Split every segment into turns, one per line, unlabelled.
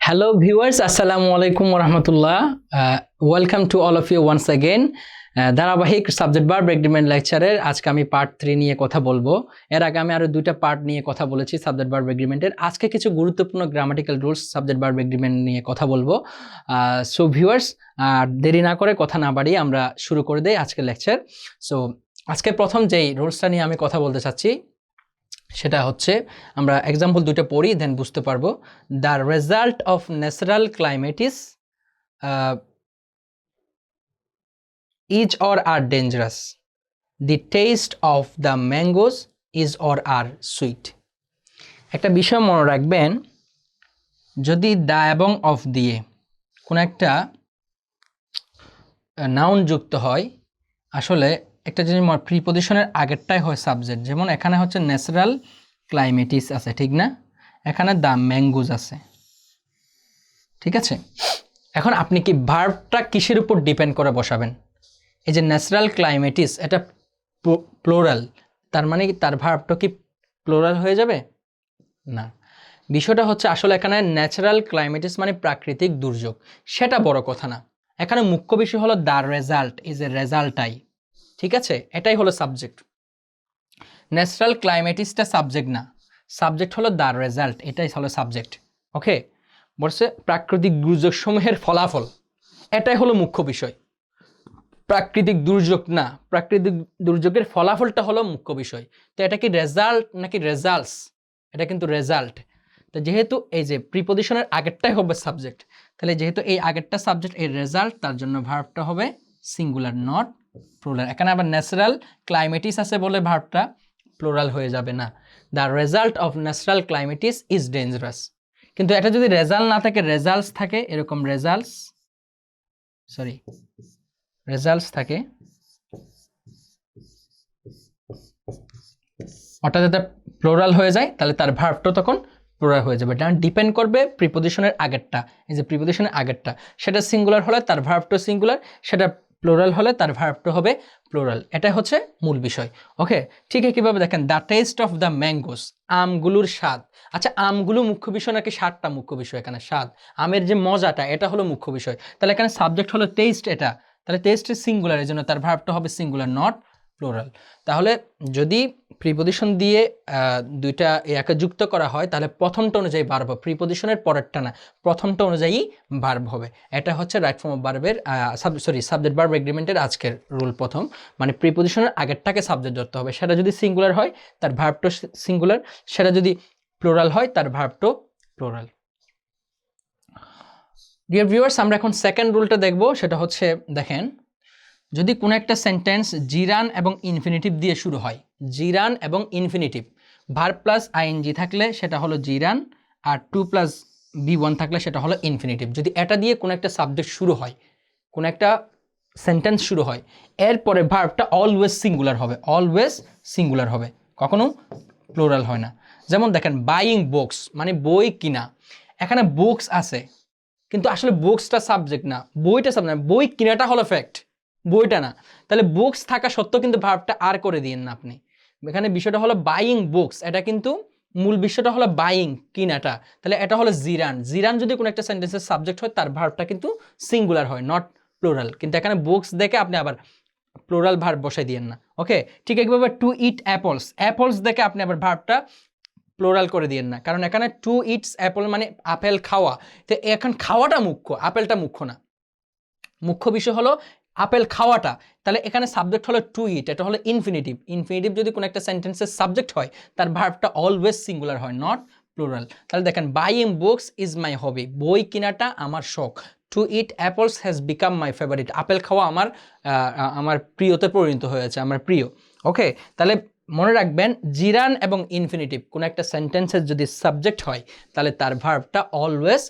Hello viewers, Assalamu alaikum warahmatullah. Welcome to all of you once again. ধারাবাহিক subject verb agreement লেকচারের আজকে আমি part 3 নিয়ে কথা বলবো। এর আগে আমি আরো দুইটা পার্ট নিয়ে কথা বলেছি সাবজেক্ট ভার্ব এগ্রিমেন্টের। আজকে কিছু গুরুত্বপূর্ণ grammatical rules subject verb agreement নিয়ে কথা বলবো। সো ভিউয়ার্স, দেরি না করে কথা না বাড়িয়ে আমরা শুরু করে দেই আজকের লেকচার। সো আজকে প্রথম যেই রুলসটা নিয়ে আমি কথা বলতে চাচ্ছি সেটা হচ্ছে আমরা एग्जांपल দুটো পড়ি দেন বুঝতে পারবো। The result of natural climate is or are dangerous. The taste of the mangoes is or are sweet. একটা বিষয় মনে রাখবেন, যদি দা এবং অফ দিয়ে কোন একটা নাউন যুক্ত হয়, আসলে একটা জিনিস প্রিপজিশনের আগেরটাই হয় সাবজেক্ট। যেমন এখানে হচ্ছে ন্যাচারাল ক্লাইমেটিস আছে, ঠিক না? এখানে দ্য ম্যাঙ্গোজ আছে, ঠিক আছে? এখন আপনি কি ভার্বটা কিসের উপর ডিপেন্ড করে বসাবেন? এই যে ন্যাচারাল ক্লাইমেটিস, এটা প্লোরাল, তার মানে কি তার ভার্বটা কি প্লোরাল হয়ে যাবে? না, বিষয়টা হচ্ছে আসলে এখানে ন্যাচারাল ক্লাইমেটিস মানে প্রাকৃতিক দুর্যোগ, সেটা বড় কথা না। এখানে মুখ্য বিষয় হলো দ্য রেজাল্ট, এই যে রেজাল্টটাই, ঠিক আছে? এটাই হলো সাবজেক্ট। ন্যাচারাল ক্লাইমেটিসটা সাবজেক্ট না, সাবজেক্ট হলো দ্য রেজাল্ট, এটাই হলো সাবজেক্ট। ওকে, বলছে প্রাকৃতিক দুর্যোগ সমূহের ফলাফল, এটাই হলো মুখ্য বিষয়। প্রাকৃতিক দুর্যোগ না, প্রাকৃতিক দুর্যোগের ফলাফলটা হলো মুখ্য বিষয়। তো এটা কি রেজাল্ট নাকি রেজাল্টস? এটা কিন্তু রেজাল্ট। তো যেহেতু এই যে প্রিপজিশনের আগেরটাই হবে সাবজেক্ট, তাহলে যেহেতু এই আগেরটা সাবজেক্ট, এই রেজাল্ট, তার জন্য ভার্বটা হবে সিঙ্গুলার, নট প্লুরাল। এখানে আবার ন্যাচারাল ক্লাইমেটিস আছে বলে ভার্বটা প্লুরাল হয়ে যাবে না। The result of natural climates is dangerous. কিন্তু এটা যদি রেজাল্ট না থাকে, রেজাল্টস থাকে, এরকম রেজাল্টস থাকে, অর্থাৎ এটা প্লুরাল হয়ে যায়, তাহলে তার ভার্বটা তখন প্লুরাল হয়ে যাবে। এটা ডিপেন্ড করবে প্রিপজিশনের আগেরটা। এই যে প্রিপজিশনের আগেরটা, সেটা সিঙ্গুলার হলে তার ভার্বটা সিঙ্গুলার, সেটা প্লুরাল হলে তার ভার্বটা হবে প্লুরাল। এটা হচ্ছে মূল বিষয়। ওকে, ঠিক আছে? কিভাবে দেখেন, the taste of the mangoes, আমগুলোর স্বাদ। আচ্ছা, আমগুলো মুখ্য বিষয় নাকি স্বাদটা মুখ্য বিষয়? এখানে স্বাদ, আমের যে মজাটা, এটা হলো মুখ্য বিষয়। তাহলে এখানে সাবজেক্ট হলো টেস্ট, এটা তাহলে টেস্ট ইজ সিঙ্গুলার, এর জন্য তার ভার্বটা হবে সিঙ্গুলার, নট প্লুরাল। তাহলে যদি প্রিপজিশন দিয়ে দুইটা একে যুক্ত করা হয়, তাহলে প্রথমটা অনুযায়ী ভার্ব হবে, প্রিপজিশনের পরেরটা না, প্রথমটা অনুযায়ী ভার্ব হবে। এটা হচ্ছে রাইট ফর্ম অফ ভার্বের সাবজেক্ট ভার্ব এগ্রিমেন্টের আজকের রুল প্রথম, মানে প্রিপজিশনের আগেরটাকে সাবজেক্ট ধরতে হবে। সেটা যদি সিঙ্গুলার হয় তার ভার্বটা সিঙ্গুলার, সেটা যদি প্লুরাল হয় তার ভার্বটা প্লুরাল। ডিয়ার ভিউয়ার্স, আমরা এখন সেকেন্ড রুলটা দেখব। সেটা হচ্ছে, দেখেন, যদি কোনো একটা সেন্টেন্স জিরান এবং ইনফিনিটিভ দিয়ে শুরু হয়, জিরান এবং ইনফিনিটিভ, ভার্ব প্লাস আইএনজি থাকলে সেটা হলো জিরান, আর টু প্লাস বি1 থাকলে সেটা হলো ইনফিনিটিভ। যদি এটা দিয়ে কোনো একটা সাবজেক্ট শুরু হয়, কোনো একটা সেন্টেন্স শুরু হয়, এরপরে ভার্বটা অলওয়েজ সিঙ্গুলার হবে, অলওয়েজ সিঙ্গুলার হবে, কখনো প্লুরাল হয় না। যেমন দেখেন, বাইং বুকস মানে বই কিনা। এখানে বুকস আছে, কিন্তু আসলে বুকসটা সাবজেক্ট না, বইটা সাবজেক্ট না, বই কিনাটা হলো ফ্যাক্ট, বইটা না। তাহলে বুকস থাকা সত্ত্বেও কিন্তু ভার্বটা আর করে দিয়েন না আপনি। এখানে বিষয়টা হলো বাইং বুকস, এটা কিন্তু মূল বিষয়টা হলো বাইং, কিনাটা। তাহলে এটা হলো জিরান। জিরান যদি কোনো একটা সেন্টেন্সের সাবজেক্ট হয়, তার ভার্বটা কিন্তু সিঙ্গুলার হয়, নট প্লুরাল। কিন্তু এখানে বুকস দেখে আপনি আবার প্লুরাল ভার্ব বসাই দিয়েন না। ওকে, ঠিক একইভাবে টু ইট অ্যাপলস, অ্যাপলস দেখে আপনি আবার ভার্বটা প্লুরাল করে দিয়েন না, কারণ এখানে টু ইটস অ্যাপল মানে আপেল খাওয়া। তো এখন খাওয়াটা মুখ্য, আপেলটা মুখ্য না। মুখ্য বিষয় হলো আপেল খাওয়াটা। তাহলে এখানে সাবজেক্ট হলো টু ইট, এটা হলো ইনফিনিটিভ। ইনফিনিটিভ যদি কোনো একটা সেন্টেন্সের সাবজেক্ট হয়, তার ভার্বটা অলওয়েজ সিঙ্গুলার হয়, নট প্লুরাল। তাহলে দেখেন, buying books is my hobby, বই কিনাটা আমার শখ। To eat apples has become my favourite, apple খাওয়া আমার প্রিয়তে পরিণত হয়েছে, আমার প্রিয়। ওকে, তাহলে মনে রাখবেন, জিরান এবং ইনফিনিটিভ কোনো একটা সেন্টেন্সের যদি সাবজেক্ট হয়, তাহলে তার ভার্বটা অলওয়েজ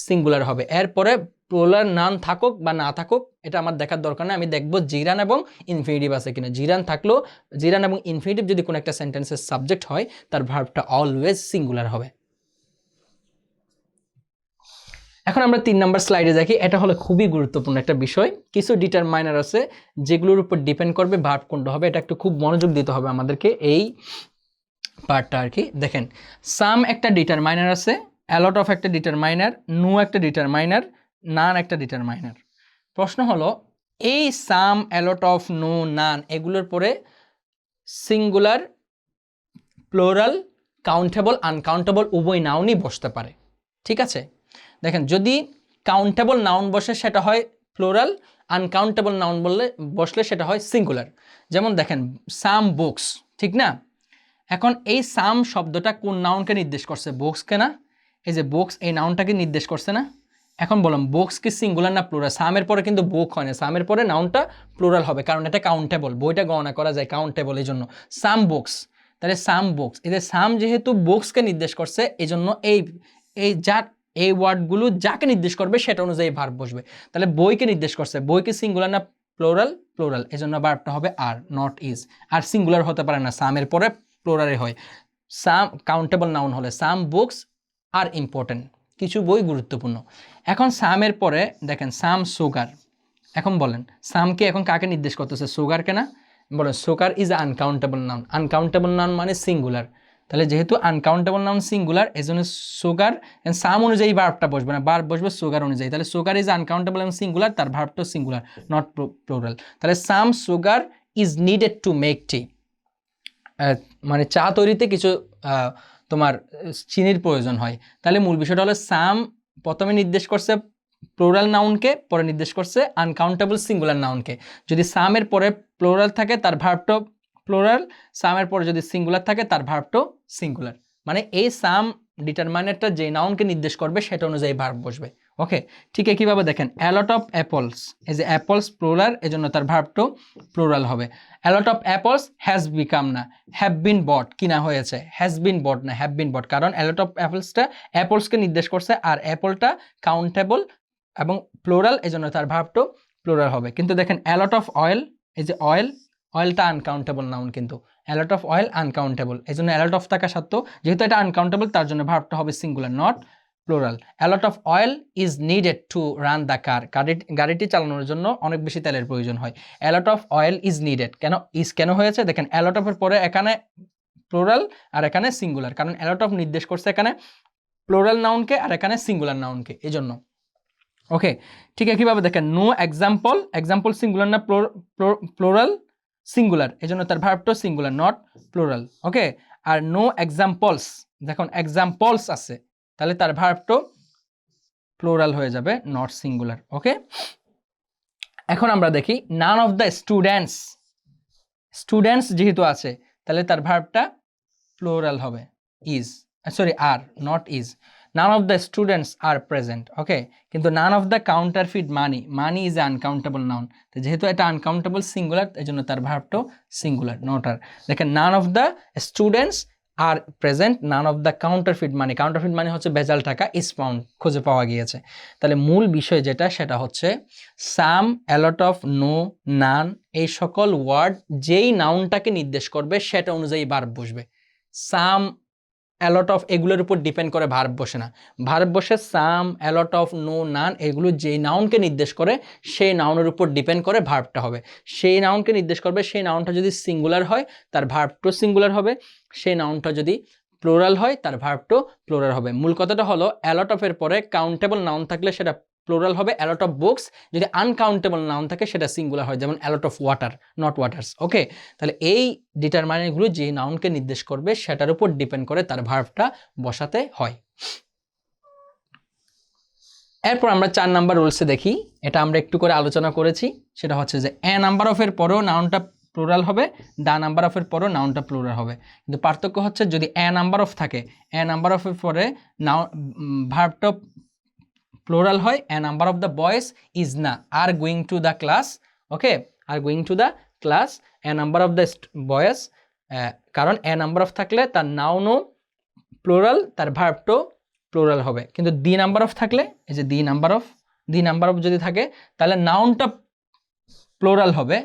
সিঙ্গুলার হবে। এরপরে প্লুরাল নাউন থাকুক বা না থাকুক, এটা আমার দেখার দরকার নেই। আমি দেখব জিরান এবং ইনফিনিটিভ আছে কিনা। জিরান থাকলেও, জিরান এবং ইনফিনিটিভ যদি কোনো একটা সেন্টেন্সের সাবজেক্ট হয়, তার ভার্বটা অলওয়েজ সিঙ্গুলার হবে। এখন আমরা 3 নম্বর স্লাইডে দেখি। এটা হলো খুবই গুরুত্বপূর্ণ একটা বিষয়। কিছু ডিটারমাইনার আছে যেগুলোর উপর ডিপেন্ড করবে ভার্ব কোনটা হবে। এটা একটু খুব মনোযোগ দিতে হবে আমাদেরকে এই পার্টটা আর কি। দেখেন, সাম একটা ডিটারমাইনার আছে, অ্যালট অফ একটা ডিটারমাইনার, নো একটা ডিটারমাইনার, নান একটা ডিটারমাইনার। প্রশ্ন হলো এই সাম, অ্যালট অফ, নো, নান এগুলোর পরে সিঙ্গুলার, প্লোরাল, কাউন্টেবল, আনকাউন্টেবল উভয় নাউনই বসতে পারে। ঠিক আছে, দেখেন যদি কাউন্টেবল নাউন বসে সেটা হয় প্লোরাল, আনকাউন্টেবল নাউন বসলে সেটা হয় সিঙ্গুলার। যেমন দেখেন সাম বুকস, ঠিক না? এখন এই সাম শব্দটা কোন নাউনকে নির্দেশ করছে? বুকসকে না? এই যে বুকস এই নাউনটাকে নির্দেশ করছে না? এখন বললাম বুকস কি সিঙ্গুলার না প্লুরাল? সামের পরে কিন্তু বুক হয় না, সামের পরে নাউনটা প্লুরাল হবে, কারণ এটা কাউন্টেবল, বইটা গণনা করা যায় কাউন্টেবল, এই জন্য সাম বুকস। তাহলে সাম বুকস, এই যে সাম যেহেতু বুকসকে নির্দেশ করছে এই জন্য এই যা এই ওয়ার্ডগুলো যাকে নির্দেশ করবে সেটা অনুযায়ী ভার্ব বসবে। তাহলে বইকে নির্দেশ করছে, বই কি সিঙ্গুলার না প্লুরাল? প্লুরাল, এই জন্য ভার্বটা হবে আর, নট ইজ। আর সিঙ্গুলার হতে পারে না, সামের পরে প্লুরালে হয়। সাম কাউন্টেবল নাউন হলে সাম বুকস আর ইম্পর্টেন্ট, কিছু বই গুরুত্বপূর্ণ। এখন সামের পরে দেখেন সাম সুগার। এখন বলেন সামকে এখন কাকে নির্দেশ করতেছে? সুগারকে না? বলেন sugar is uncountable noun. Uncountable noun মানে সিঙ্গুলার, তাহলে যেহেতু আনকাউন্টেবল নাউন সিঙ্গুলার এই জন্য সুগার সাম অনুযায়ী ভার্বটা বসবে না, ভার্ব বসবে সুগার অনুযায়ী। তাহলে সুগার ইজ আনকাউন্টেবল এবং সিঙ্গুলার, তার ভার্বটা সিঙ্গুলার, নট প্লুরাল। তাহলে সাম sugar is needed to make টি, মানে চা তৈরিতে কিছু তোমার চিনির প্রয়োজন হয়। তাহলে মূল বিষয়টা হলো সাম প্রথমে নির্দেশ করছে প্লুরাল নাউনকে, পরে নির্দেশ করছে আনকাউন্টেবল সিঙ্গুলার নাউনকে। যদি সামের পরে প্লুরাল থাকে তার ভার্বটা প্লুরাল, সামের পরে যদি সিঙ্গুলার থাকে তার ভার্বটা সিঙ্গুলার। মানে এই সাম ডিটারমাইনারটা যে নাউনকে নির্দেশ করবে সেটা অনুযায়ী ভার্ব বসবে। ওকে, ঠিক একইভাবে দেখেন অ্যালট অফ অ্যাপলস, এই যে অ্যাপলস প্লুরাল এজন্য তার ভার্বটা প্লুরাল হবে। A lot of apples has become না, হ্যাভ বিন বট, কিনা হয়েছে, হ্যাজ বিন বট না হ্যাভ বিন বট, কারণ অ্যালট অফ অ্যাপলসটা অ্যাপলসকে নির্দেশ করছে আর অ্যাপলটা কাউন্টেবল এবং প্লুরাল এজন্য তার ভার্বটা প্লুরাল হবে। কিন্তু দেখেন অ্যালট অফ অয়েল, এই যে অয়েল, অয়েলটা আনকাউন্টেবল নাউন, কিন্তু অ্যালট অফ অয়েল আনকাউন্টেবল, এই জন্য অ্যালট অফ থাকা সত্ত্বেও যেহেতু এটা আনকাউন্টেবল তার জন্য ভার্বটা হবে singular, not plural. A lot of oil is needed to run the car, গাড়িটি চালানোর জন্য অনেক বেশি তেলের প্রয়োজন হয়। A lot of oil is needed, কেন হয়েছে? দেখেন অ্যালট অফের পরে এখানে প্লুরাল আর এখানে সিঙ্গুলার, কারণ অ্যালট অফ নির্দেশ করছে এখানে প্লুরাল নাউনকে আর এখানে সিঙ্গুলার নাউনকে, এই জন্য। ওকে, ঠিক একইভাবে দেখেন নো এক্সাম্পল, এক্সাম্পল সিঙ্গুলার না প্লুরাল? সিঙ্গুলার, এই জন্য তার ভার্বটা সিঙ্গুলার, নট প্লুরাল। ওকে, আর নো এক্সাম্পলস, দেখুন এক্সাম্পলস আছে তাহলে তার ভার্বটা প্লুরাল হয়ে যাবে, নট সিঙ্গুলার। ওকে, এখন আমরা দেখি none of the students, students যেহেতু আছে তাহলে তার ভার্বটা প্লুরাল হবে, is, sorry are, not is. None of the students are present. Okay, কিন্তু none of the counterfeit money, money is uncountable noun, তো যেহেতু এটা আনকাউন্টেবল সিঙ্গুলার এই জন্য তার ভার্বটাও সিঙ্গুলার, নট আর। দেখেন none of the students are present, none of the counterfeit money, counterfeit money হচ্ছে ভেজাল টাকা, ইজ ফাউন্ড খুঁজে পাওয়া গিয়েছে। তাহলে মূল বিষয় যেটা সেটা হচ্ছে সাম, অ্যালট অফ, নো, নান এই সকল ওয়ার্ড যেই নাউনটাকে নির্দেশ করবে সেটা অনুযায়ী ভার্ব বসবে। সাম, অ্যালট অফ এগুলোর উপর ডিপেন্ড করে ভার্ব বসে না, ভার্ব বসে সাম, অ্যালট অফ, নো, নান এগুলো যেই নাউনকে নির্দেশ করে সেই নাউনের উপর ডিপেন্ড করে ভার্বটা হবে। সেই নাউনকে নির্দেশ করবে, সেই নাউনটা যদি সিঙ্গুলার হয় তার ভার্বটাও সিঙ্গুলার হবে, সেই নাউনটা যদি প্লুরাল হয় তার ভার্বটাও প্লুরাল হবে। মূল কথাটা হলো অ্যালট অফের পরে কাউন্টেবল নাউন থাকলে সেটা প্লুরাল হবে, অ্যালট অফ বুকস যদি আনকাউন্টেবল নাউন থাকে সেটা সিঙ্গুলার হয়, যেমন a lot of water, not waters. Okay, তাহলে এই ডিটারমাইনারগুলো যে নাউনকে নির্দেশ করবে সেটার উপর ডিপেন্ড করে তার ভার্বটা বসাতে হয়। এরপর আমরা 4 নাম্বার রুলসে দেখি, এটা আমরা একটু করে আলোচনা করেছি, সেটা হচ্ছে যে এ নাম্বার অফের পরেও নাউনটা প্লুরাল হবে, দা নাম্বার অফের পরেও নাউনটা প্লুরাল হবে, কিন্তু পার্থক্য হচ্ছে যদি এ নাম্বার অফ থাকে, এ নাম্বার অফের পরে ভার্বটা প্লুরাল হয়, a number of the boys is না are going to the class. Okay, are going to the class, a number of the boys, কারণ এ নাম্বার অফ থাকলে তার নাউনও প্লুরাল, তার ভার্বটাও প্লুরাল হবে। কিন্তু দি নাম্বার অফ থাকলে, এই যে দি নাম্বার অফ যদি থাকে তাহলে নাউনটা প্লুরাল হবে,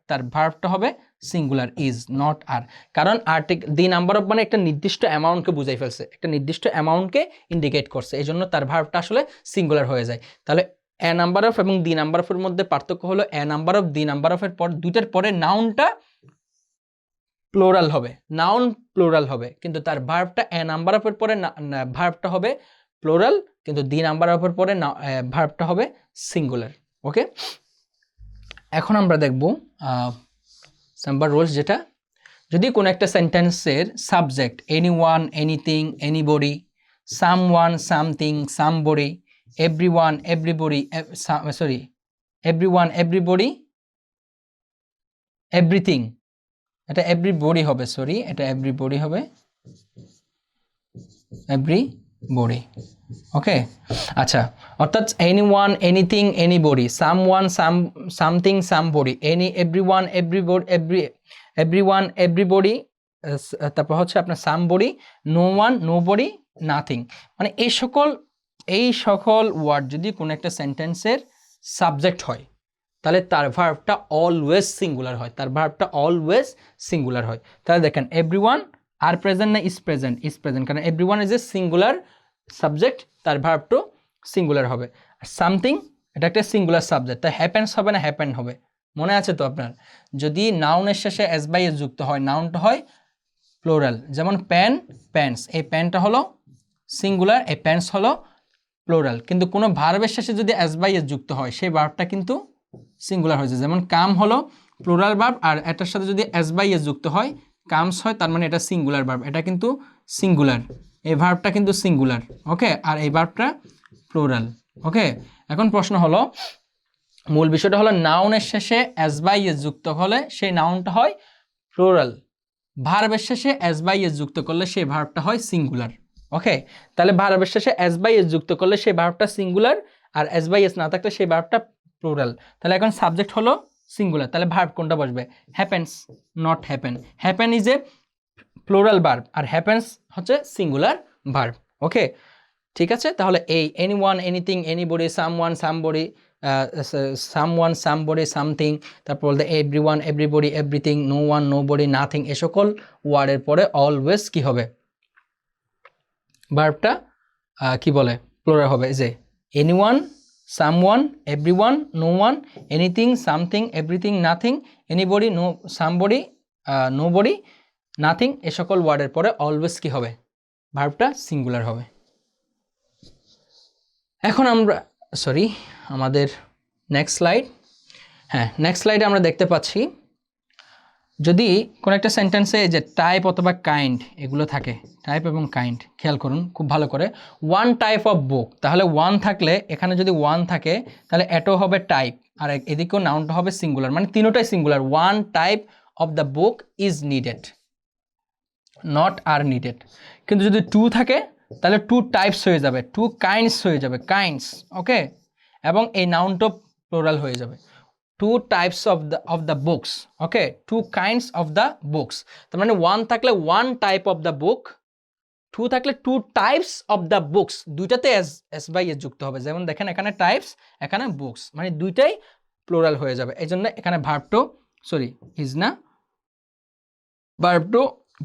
তার ভার্বটা হবে সিঙ্গুলার, ইজ, নট আর। কারণ দি নাম্বার অফ মানে একটা নির্দিষ্ট অ্যামাউন্টকে বুঝাই ফেলছে, একটা নির্দিষ্ট অ্যামাউন্টকে ইন্ডিকেট করছে, এই জন্য তার ভার্বটা আসলে সিঙ্গুলার হয়ে যায়। তাহলে এ নাম্বার অফ এবং দি নাম্বার অফের মধ্যে পার্থক্য হলো এ নাম্বার অফ দি নাম্বার অফের পর দুইটার পরে নাউনটা প্লোরাল হবে, নাউন প্লোরাল হবে, কিন্তু তার ভার্বটা এ নাম্বার অফের পরে ভার্বটা হবে প্লোরাল, কিন্তু ডি নাম্বার অফের পরে ভার্বটা হবে সিঙ্গুলার। ওকে, এখন আমরা দেখব নাম্বার রুলস, যেটা যদি কোনো একটা সেন্টেন্সের subject anyone, anything, anybody, someone, something, somebody, everyone, everybody, everyone, everybody, everything, এটা এভরিবডি হবে, সরি এটা এভরিবডি হবে, এভরিবডি। ওকে, আচ্ছা, অর্থাৎ anyone, anything, anybody, someone, something, somebody, everyone, everybody, everyone, everybody, তারপর হচ্ছে আপনার somebody, no one, nobody, nothing. মানে এই সকল ওয়ার্ড যদি কোনো একটা সেন্টেন্সের সাবজেক্ট হয়, তাহলে তার ভার্বটা অলওয়েজ সিঙ্গুলার হয়, তার ভার্বটা অলওয়েজ সিঙ্গুলার হয়। তাহলে দেখেন এভরিওয়ান আর প্রেজেন্ট না ইজ প্রেজেন্ট, ইজ প্রেজেন্ট, কারণ everyone is a singular subject, তার ভার্বটা সিঙ্গুলার হবে। আর সামথিং এটা একটা সিঙ্গুলার সাবজেক্ট, তাই হ্যাপেন্স হবে না হ্যাপেন হবে, মনে আছে তো আপনার? যদি নাউনের শেষে এস বাই এস যুক্ত হয়, নাউনটা হয় প্লোরাল, যেমন প্যান, প্যান্টস, এই প্যানটা হলো সিঙ্গুলার, এই প্যান্টস হলো প্লোরাল, কিন্তু কোনো ভার্বের শেষে যদি এস বাই এস যুক্ত হয় সেই ভার্বটা কিন্তু সিঙ্গুলার হয়েছে। যেমন কাম হলো প্লুরাল ভার্ব, আর এটার সাথে যদি এস বাই এস যুক্ত হয় কামস হয়, তার মানে এটা সিঙ্গুলার ভার্ব, এটা কিন্তু সিঙ্গুলার, এই ভার্বটা কিন্তু সিঙ্গুলার। ওকে, আর এই ভার্বটা প্লুরাল। ওকে, এখন প্রশ্ন হলো, মূল বিষয়টা হলো নাউনের শেষে এস বাই এস যুক্ত হলে সেই নাউনটা হয় প্লুরাল, ভার্বের শেষে এস বাই এস যুক্ত করলে সেই ভার্বটা হয় সিঙ্গুলার। ওকে, তাহলে ভার্বের শেষে এস বাই এস যুক্ত করলে সেই ভার্বটা সিঙ্গুলার, আর এস বাই এস না থাকলে সেই ভার্বটা প্লুরাল। তাহলে এখন সাবজেক্ট হলো সিঙ্গুলার, তাহলে ভার্ব কোনটা বসবে? Happens, not happen. Happen is a plural verb, আর হ্যাপেন্স হচ্ছে সিঙ্গুলার ভার্ব। ওকে, ঠিক আছে, তাহলে এই anyone, anything, anybody, someone, somebody, someone, somebody, something, তারপর বলতে everyone, everybody, everything, no one, nobody, nothing, এ সকল ওয়ার্ডের পরে অলওয়েজ কি হবে? ভার্বটা কি বলে? প্লুরাল হবে, যে anyone, someone, everyone, no one, anything, something, everything, nothing, anybody, no, somebody, nobody, nothing, এ সকল ওয়ার্ডের পরে অলওয়েজ কি হবে? ভার্বটা সিঙ্গুলার হবে। এখন আমরা আমাদের নেক্সট স্লাইড, হ্যাঁ নেক্সট স্লাইডে আমরা দেখতে পাচ্ছি যদি কোনো একটা সেন্টেন্সে যে টাইপ অথবা কাইন্ড এগুলো থাকে, টাইপ এবং কাইন্ড, খেয়াল করুন খুব ভালো করে। ওয়ান টাইপ অফ বুক, তাহলে ওয়ান থাকলে এখানে যদি ওয়ান থাকে তাহলে এটাও হবে টাইপ, আর এদিকেও নাউনটা হবে সিঙ্গুলার, মানে তিনটাই singular. One type of the book is needed, not are needed. কিন্তু যদি টু থাকে তাহলে টু টাইপস হয়ে যাবে, টু কাইন্ডস হয়ে যাবে, কাইন্ডস। ওকে, এবং এই নাউনটা প্লুরাল হয়ে যাবে। two types of the books, okay, two kinds of the books, তার মানে ওয়ান থাকলে one type of the book, two থাকলে two types of the books, দুইটাতে এস বাই এস যুক্ত হবে। যেমন দেখেন এখানে টাইপস, এখানে বুকস, মানে দুইটাই প্লুরাল হয়ে যাবে, এই জন্য এখানে ভার্বটো ইজ না, ভার্বটো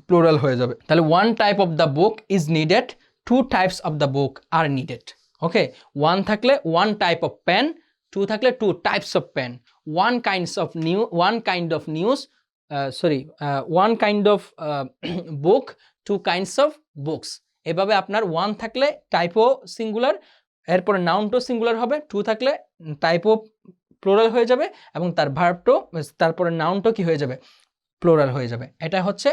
প্লুরাল হয়ে যাবে। তাহলে one type of the book is needed, two types of the book are needed. Okay, one থাকলে one type of pen, two থাকলে two types of pen, one kind of news, one kind of book, two kinds of books। এভাবে আপনার one থাকলে টাইপও singular, এরপরে নাউনটাও singular হবে, two থাকলে টাইপও plural হয়ে যাবে, এবং তার ভার্বটাও, তারপরে নাউনটাও কি হয়ে যাবে? প্লুরাল হয়ে যাবে। এটা হচ্ছে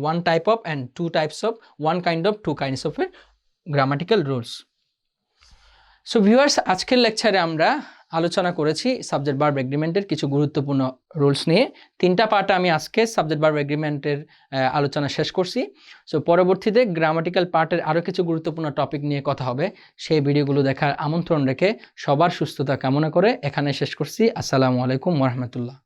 one type of and two types of, one kind of, two kinds of এর গ্রামাটিক্যাল রুলস। সো ভিউয়ার্স, আজকের লেকচারে আমরা আলোচনা করেছি সাবজেক্ট ভার্ব এগ্রিমেন্টের কিছু গুরুত্বপূর্ণ রুলস নিয়ে। তিনটা পার্টে আমি আজকে সাবজেক্ট ভার্ব এগ্রিমেন্টের আলোচনা শেষ করছি। সো পরবর্তীতে গ্রামাটিক্যাল পার্টের আরও কিছু গুরুত্বপূর্ণ টপিক নিয়ে কথা হবে, সেই ভিডিওগুলো দেখার আমন্ত্রণ রেখে সবার সুস্থতা কামনা করে এখানে শেষ করছি। আসসালামু আলাইকুম ওয়া রাহমাতুল্লাহ।